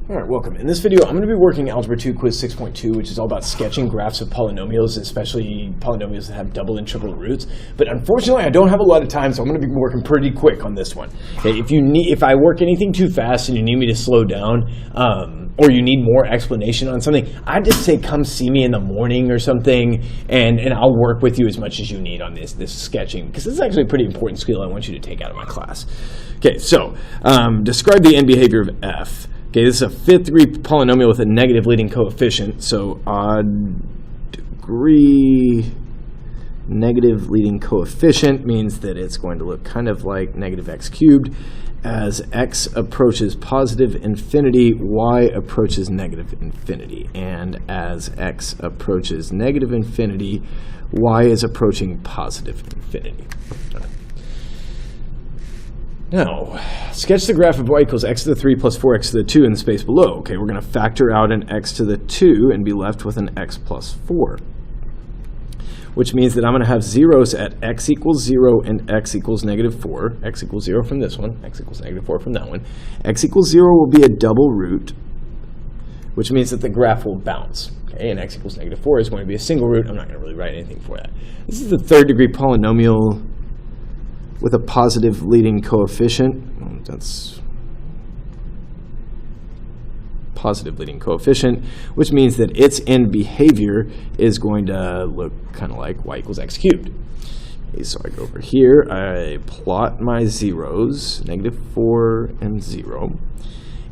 All right, welcome. In this video, I'm going to be working Algebra 2 Quiz 6.2, which is all about sketching graphs of polynomials, especially polynomials that have double and triple roots. But unfortunately, I don't have a lot of time, so I'm going to be working pretty quick on this one. Okay, if I work anything too fast and you need me to slow down, or you need more explanation on something, I'd just say come see me in the morning or something, and I'll work with you as much as you need on this sketching, because this is actually a pretty important skill I want you to take out of my class. Okay, so describe the end behavior of f. Okay, this is a fifth degree polynomial with a negative leading coefficient. So odd degree negative leading coefficient means that it's going to look kind of like negative x cubed. As x approaches positive infinity, y approaches negative infinity. And as x approaches negative infinity, y is approaching positive infinity. Now, sketch the graph of y equals x to the 3 plus 4x to the 2 in the space below. Okay, we're going to factor out an x to the 2 and be left with an x plus 4. Which means that I'm going to have zeros at x equals 0 and x equals negative 4. X equals 0 from this one, x equals negative 4 from that one. X equals 0 will be a double root, which means that the graph will bounce. Okay, and x equals negative 4 is going to be a single root. I'm not going to really write anything for that. This is the third degree polynomial with a positive leading coefficient. That's positive leading coefficient, which means that its end behavior is going to look kind of like y equals x cubed. Okay, so I go over here, I plot my zeros, negative 4 and 0,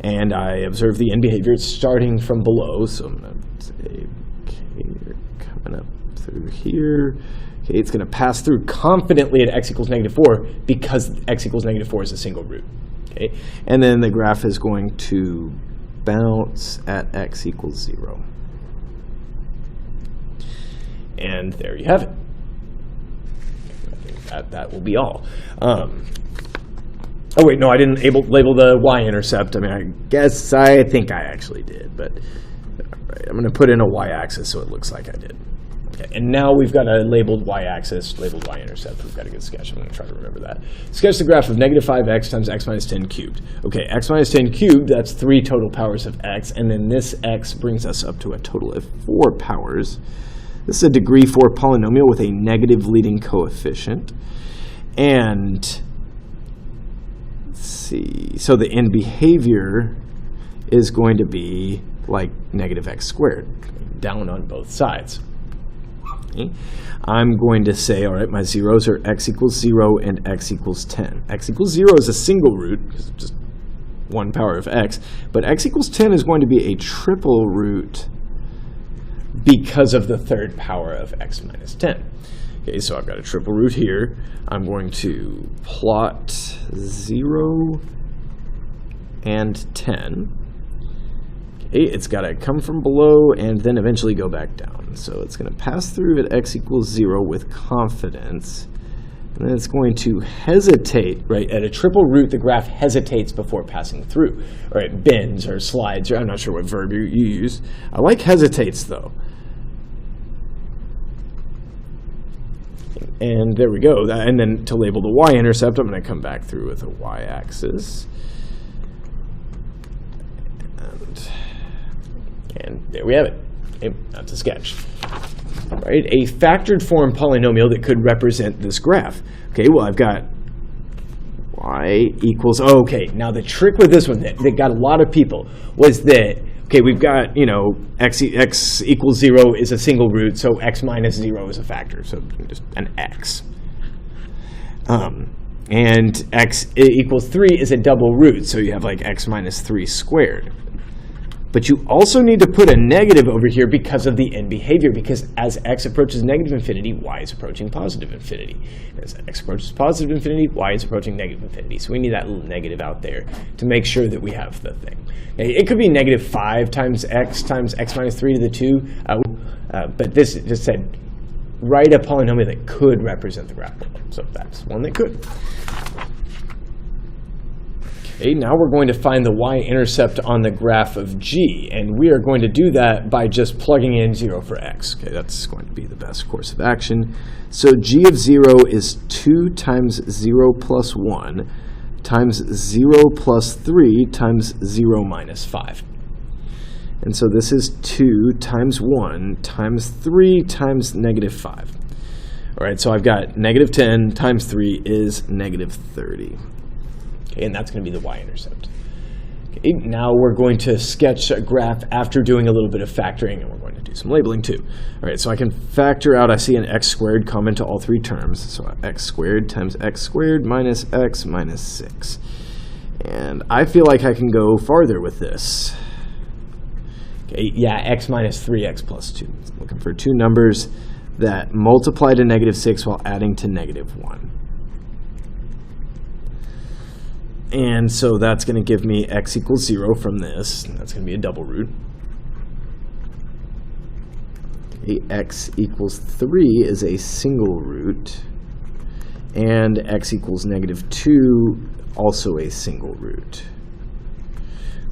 and I observe the end behavior. It's starting from below, so I'm going to say, okay, you're coming up through here. Okay, it's going to pass through confidently at x equals negative 4 because x equals negative 4 is a single root. Okay, and then the graph is going to bounce at x equals 0. And there you have it. I think that will be all. Oh wait, no, I didn't label the y-intercept. I mean, I think I actually did, but all right, I'm going to put in a y-axis so it looks like I did. Okay, and now we've got a labeled y-axis, labeled y-intercept. We've got a good sketch. I'm going to try to remember that. Sketch the graph of negative 5x times x minus 10 cubed. Okay, x minus 10 cubed, that's 3 total powers of x, and then this x brings us up to a total of 4 powers. This is a degree 4 polynomial with a negative leading coefficient. And let's see, so the end behavior is going to be like negative x squared, down on both sides. I'm going to say, all right, my zeros are x equals 0 and x equals 10. X equals 0 is a single root, because it's just 1 power of x, but x equals 10 is going to be a triple root because of the third power of x minus 10. Okay, so I've got a triple root here. I'm going to plot 0 and 10. It's got to come from below and then eventually go back down. So it's going to pass through at x equals 0 with confidence. And then it's going to hesitate, right? At a triple root, the graph hesitates before passing through. Or it bends or slides, or I'm not sure what verb you use. I like hesitates, though. And there we go. And then to label the y-intercept, I'm going to come back through with a y-axis. And there we have it. Okay, that's a sketch. Right? A factored form polynomial that could represent this graph. Okay, well, I've got y equals, okay, now the trick with this one that got a lot of people was that, okay, we've got, you know, x equals 0 is a single root, so x minus 0 is a factor, so just an x. And x equals 3 is a double root, so you have like x minus 3 squared. But you also need to put a negative over here because of the end behavior, because as x approaches negative infinity, y is approaching positive infinity. As x approaches positive infinity, y is approaching negative infinity. So we need that little negative out there to make sure that we have the thing. It could be negative 5 times x minus 3 to the 2, but this just said write a polynomial that could represent the graph. So that's one that could. Okay, now we're going to find the y-intercept on the graph of g, and we are going to do that by just plugging in 0 for x. Okay, that's going to be the best course of action. So g of 0 is 2 times 0 plus 1 times 0 plus 3 times 0 minus 5. And so this is 2 times 1 times 3 times negative 5. All right, so I've got negative 10 times 3 is negative 30. Okay, and that's going to be the y-intercept. Okay, now we're going to sketch a graph after doing a little bit of factoring, and we're going to do some labeling too. All right, so I can factor out, I see an x squared common to all three terms. So x squared times x squared minus x minus 6. And I feel like I can go farther with this. Okay, yeah, x minus 3x plus 2. So I'm looking for two numbers that multiply to negative 6 while adding to negative 1. And so that's going to give me x equals 0 from this. That's going to be a double root. Okay, x equals 3 is a single root. And x equals negative 2, also a single root.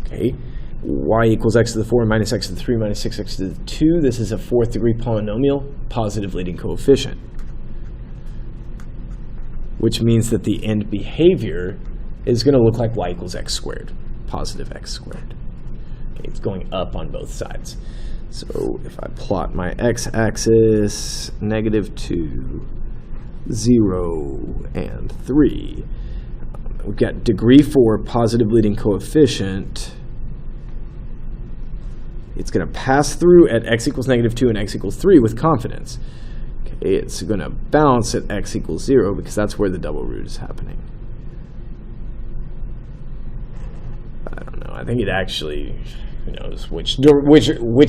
Okay, y equals x to the 4 minus x to the 3 minus 6x to the 2. This is a fourth degree polynomial, positive leading coefficient. Which means that the end behavior is going to look like y equals x squared, positive x squared. Okay, it's going up on both sides. So if I plot my x-axis, negative 2, 0, and 3. We've got degree 4 positive leading coefficient. It's going to pass through at x equals negative 2 and x equals 3 with confidence. Okay, it's going to bounce at x equals 0 because that's where the double root is happening. I don't know. I think it actually, who knows which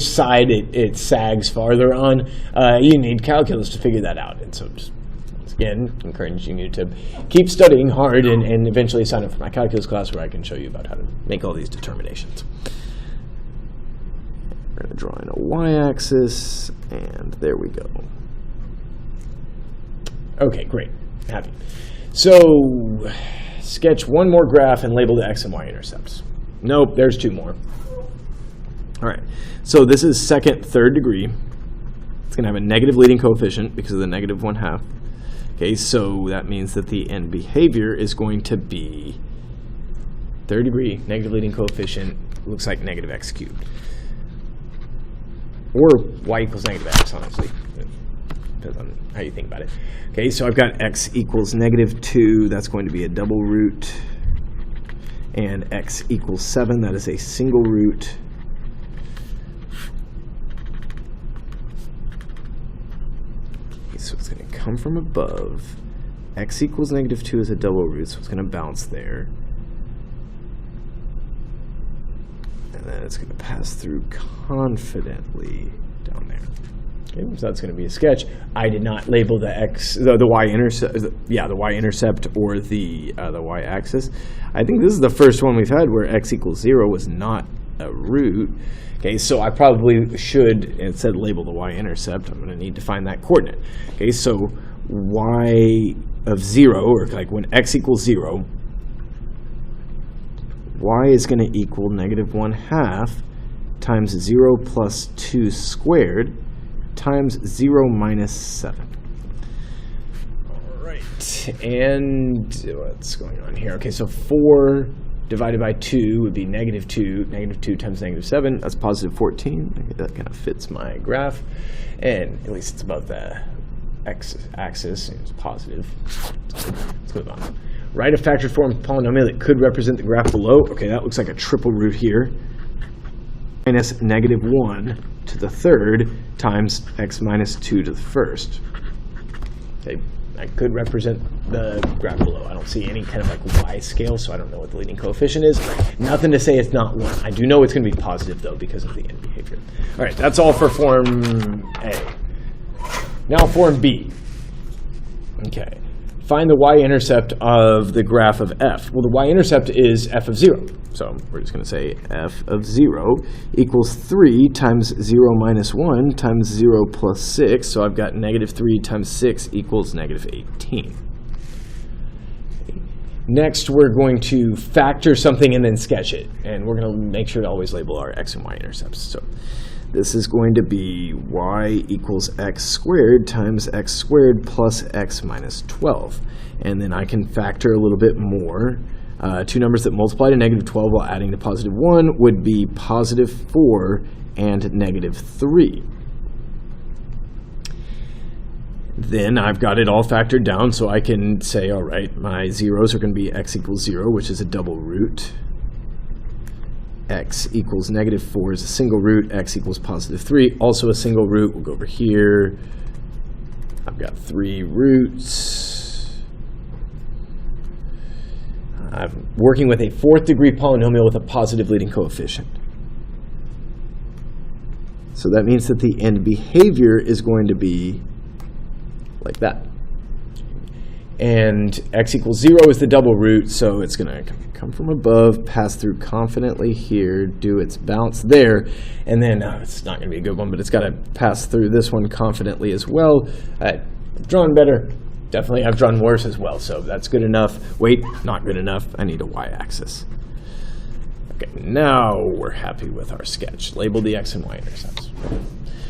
side it sags farther on. You need calculus to figure that out. And so just, once again, encouraging you to keep studying hard and eventually sign up for my calculus class where I can show you about how to make all these determinations. We're going to draw in a y-axis, and there we go. Okay, great. Happy. So sketch one more graph and label the x and y intercepts. Nope, there's two more. All right, so this is second, third degree. It's going to have a negative leading coefficient because of the negative 1/2. Okay, so that means that the end behavior is going to be third degree, negative leading coefficient, looks like negative x cubed. Or y equals negative x, honestly. Depends on how you think about it. Okay, so I've got x equals negative 2. That's going to be a double root. And x equals 7. That is a single root. Okay, so it's going to come from above. X equals negative 2 is a double root, so it's going to bounce there. And then it's going to pass through confidently down there. Okay, so that's going to be a sketch. I did not label the x, the y-intercept, the y-intercept or the y-axis. I think this is the first one we've had where x equals 0 was not a root. Okay, so I probably should instead label the y-intercept. I'm going to need to find that coordinate. Okay, so y of 0, or like when x equals 0, y is going to equal negative 1/2 times 0 plus 2 squared times 0 minus 7. All right, and what's going on here? Okay, so 4 divided by 2 would be negative 2. Negative 2 times negative 7, that's positive 14. Okay, that kind of fits my graph. And at least it's above the x-axis. It's positive. Let's move on. Write a factored form polynomial that could represent the graph below. Okay, that looks like a triple root here. Minus negative 1 to the third times x minus 2 to the first. Okay, I could represent the graph below. I don't see any kind of like y scale, so I don't know what the leading coefficient is. Nothing to say it's not 1. I do know it's going to be positive, though, because of the end behavior. All right, that's all for form A. Now form B. Okay. Find the y-intercept of the graph of f. Well, the y-intercept is f of 0. So we're just going to say f of 0 equals 3 times 0 minus 1 times 0 plus 6. So I've got negative 3 times 6 equals negative 18. Okay. Next, we're going to factor something and then sketch it. And we're going to make sure to always label our x and y intercepts. So this is going to be y equals x squared times x squared plus x minus 12. And then I can factor a little bit more. Two numbers that multiply to negative 12 while adding to positive 1 would be positive 4 and negative 3. Then I've got it all factored down, so I can say, all right, my zeros are going to be x equals 0, which is a double root. X equals negative 4 is a single root. X equals positive 3, also a single root. We'll go over here. I've got 3 roots. I'm working with a 4th degree polynomial with a positive leading coefficient. So that means that the end behavior is going to be like that. And x equals 0 is the double root, so it's going to come from above, pass through confidently here, do its bounce there, and then it's not going to be a good one, but it's got to pass through this one confidently as well. I've drawn better. Definitely I've drawn worse as well, so that's good enough. Wait, not good enough. I need a y-axis. Okay, now we're happy with our sketch. Label the x and y intercepts.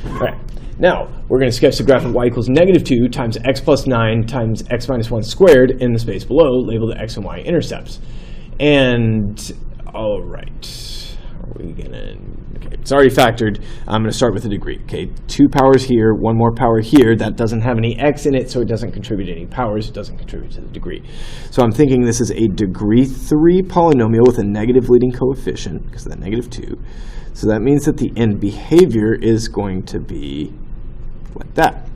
All right. Now, we're going to sketch the graph of y equals negative 2 times x plus 9 times x minus 1 squared in the space below, label the x and y intercepts. And, all right, are we going to, okay, it's already factored. I'm going to start with a degree, okay? 2 powers here, 1 more power here. That doesn't have any x in it, so it doesn't contribute any powers. It doesn't contribute to the degree. So I'm thinking this is a degree 3 polynomial with a negative leading coefficient, because of that negative 2. So that means that the end behavior is going to be like that.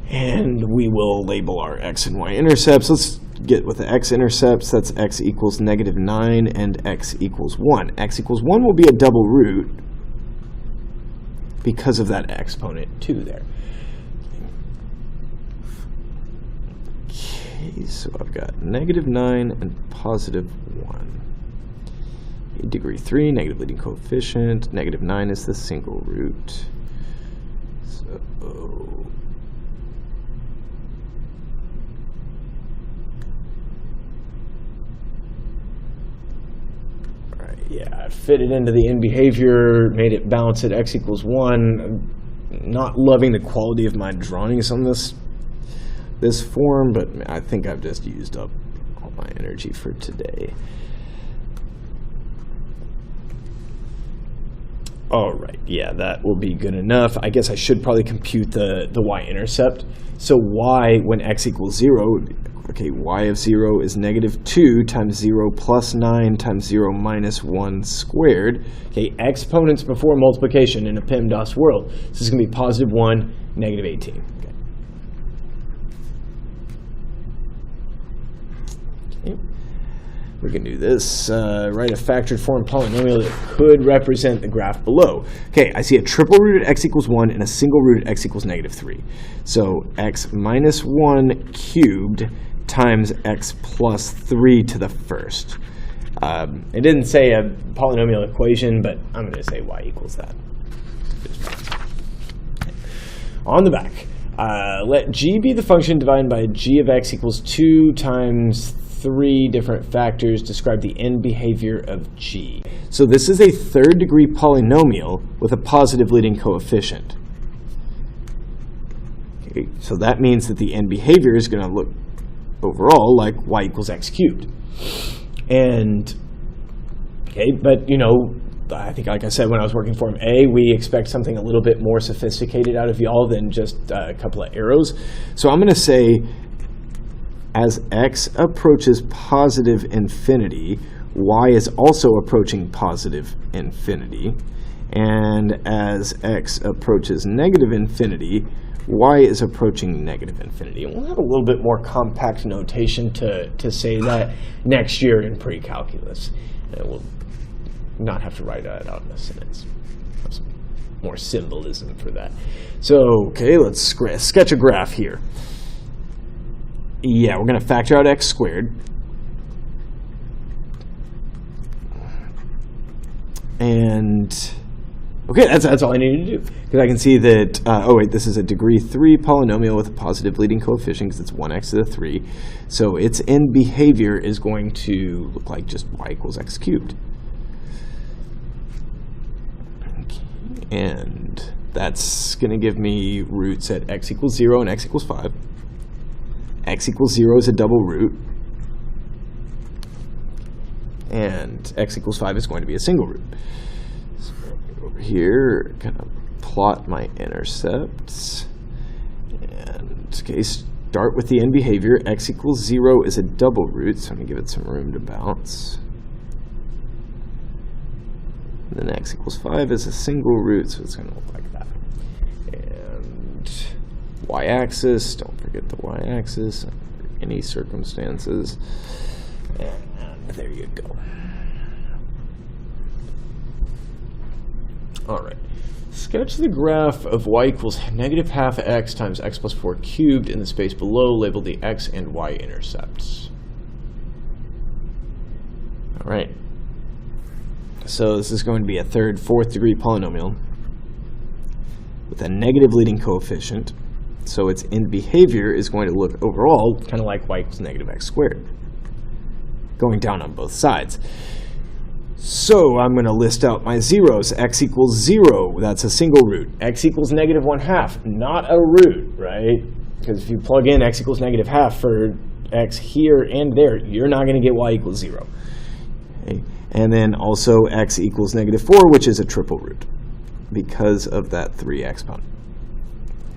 And we will label our x and y intercepts. Let's get with the x-intercepts. That's x equals negative 9 and x equals 1. X equals 1 will be a double root because of that exponent 2 there. Okay, so I've got negative 9 and positive 1. Degree 3, negative leading coefficient. Negative 9 is the single root. So, alright, yeah, I fit it into the end behavior, made it bounce at x equals 1. I'm not loving the quality of my drawings on this form, but I think I've just used up all my energy for today. All right, yeah, that will be good enough. I guess I should probably compute the y-intercept. So y, when x equals 0, okay, y of 0 is negative 2 times 0 plus 9 times 0 minus 1 squared. Okay, exponents before multiplication in a PEMDAS world. So this is going to be positive 1, negative 18. Okay. We can do this, write a factored form polynomial that could represent the graph below. Okay, I see a triple root at x equals 1 and a single root at x equals negative 3. So x minus 1 cubed times x plus 3 to the first. It didn't say a polynomial equation, but I'm going to say y equals that. On the back, let g be the function divided by g of x equals 2 times 3 different factors. Describe the end behavior of g. So this is a 3rd degree polynomial with a positive leading coefficient. Okay, so that means that the end behavior is going to look overall like y equals x cubed. And, okay, but you know, I think, like I said, when I was working form A, we expect something a little bit more sophisticated out of y'all than just a couple of arrows. So I'm going to say, as x approaches positive infinity, y is also approaching positive infinity. And as x approaches negative infinity, y is approaching negative infinity. And we'll have a little bit more compact notation to say that next year in pre-calculus. And we'll not have to write that out in a sentence. Have some more symbolism for that. So, okay, let's sketch a graph here. Yeah, we're going to factor out x squared. And, okay, that's all I need to do. Because I can see that, oh wait, this is a degree 3 polynomial with a positive leading coefficient because it's 1x to the 3. So its end behavior is going to look like just y equals x cubed. Okay, and that's going to give me roots at x equals 0 and x equals 5. X equals 0 is a double root. and x equals 5 is going to be a single root. So I'm going to go over here, kind of plot my intercepts, and okay, start with the end behavior. X equals 0 is a double root, so I'm going to give it some room to bounce. And then x equals 5 is a single root, so it's going to look like that. And y-axis, don't forget the y-axis under any circumstances. And there you go. All right. Sketch the graph of y equals negative half x times x plus 4 cubed in the space below. Label the x and y intercepts. All right. So this is going to be a third, fourth degree polynomial with a negative leading coefficient. So its end behavior is going to look overall kind of like y equals negative x squared, going down on both sides. So I'm going to list out my zeros. X equals 0, that's a single root. X equals negative 1/2, not a root, right? Because if you plug in x equals negative half for x here and there, you're not going to get y equals 0. Okay. And then also x equals negative 4, which is a triple root because of that 3 exponent.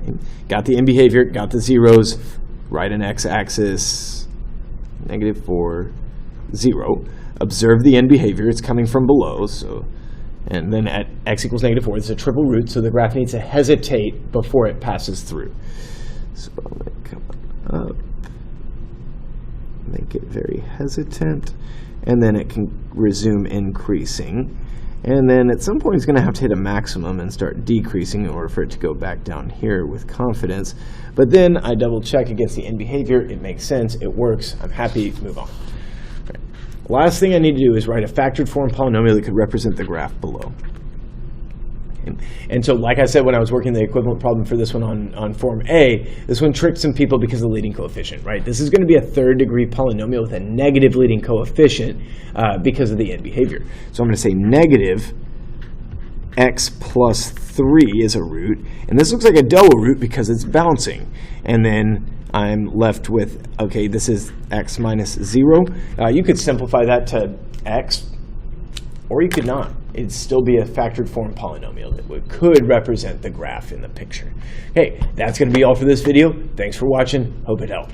Okay. Got the end behavior, got the zeros, write an x-axis, negative 4, 0. Observe the end behavior, it's coming from below, so, and then at x equals negative 4, it's a triple root, so the graph needs to hesitate before it passes through. So I'm going to come up, make it very hesitant, and then it can resume increasing. And then at some point it's going to have to hit a maximum and start decreasing in order for it to go back down here with confidence. But then I double check against the end behavior, it makes sense, it works, I'm happy, move on. Last thing I need to do is write a factored form polynomial that could represent the graph below. Okay. And so, like I said, when I was working the equivalent problem for this one on Form A, this one tricked some people because of the leading coefficient, right? This is going to be a third degree polynomial with a negative leading coefficient because of the end behavior. So I'm going to say negative x plus 3 is a root, and this looks like a double root because it's bouncing. And then I'm left with, okay, this is x minus 0. You could simplify that to x, or you could not. It'd still be a factored form polynomial that could represent the graph in the picture. Okay, that's going to be all for this video. Thanks for watching. Hope it helped.